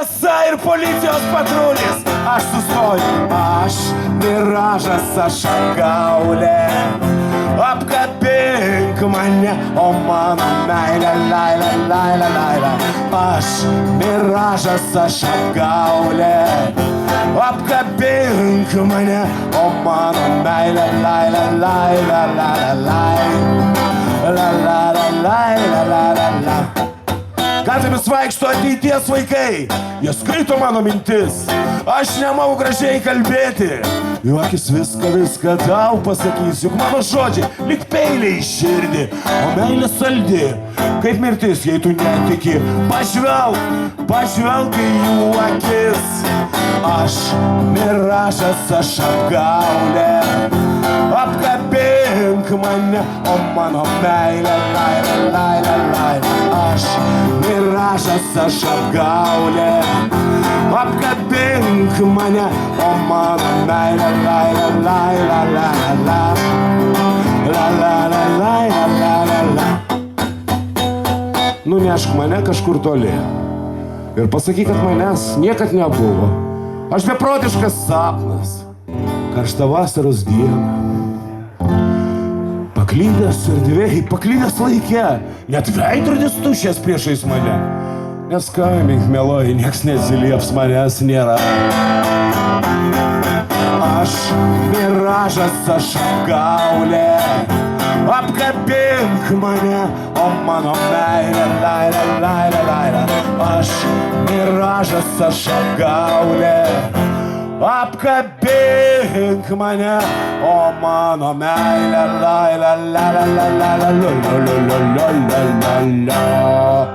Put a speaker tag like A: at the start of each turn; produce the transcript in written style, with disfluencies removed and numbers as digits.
A: šviesa ir policijos patrulis. Aš sustoju, aš miražas, aš apgaulė. Apkabink mane, o mano meilė, laila, laila, laila. Aš miražas, aš apgaulė. Apkabink mane, o mano meilė, laila, laila, laila, laila. La la la la la la la la. Gatvėmis vaikšto ateities vaikai, jie skaito mano mintis. Aš nemoku gražiai kalbėti, jų akis viską tau pasakys. Juk mano žodžiai lyg peiliai į širdį, o meilė saldi, kaip mirtis, jei tu netiki. Pažvelk į jų akis. Aš miražas, aš apgaulė. Apkabink mane, o mano meilė, laila, laila, laila. Aš miražas, aš apgaulė. Apkabink mane, o mano meilė, laila, laila, laila, laila, laila, laila, laila, laila. Nunešk mane kažkur toli ir pasakyk, kad manęs niekad nebuvo. Aš beprotiškas sapnas, karšta vasaros diena. Paklydęs erdvėj, paklydęs laike, net veidrodis tuščias priešais mane. Neskambink, mieloji, nieks neatsilieps, manęs nėra. Aš miražas, aš apgaulė. Apkabink mane, o mano meilė, laila, laila, laila. Aš miražas, aš apgaulė. Apkabink mane, o mano meilė, laila, laila, laila, laila, laila, laila, laila, laila.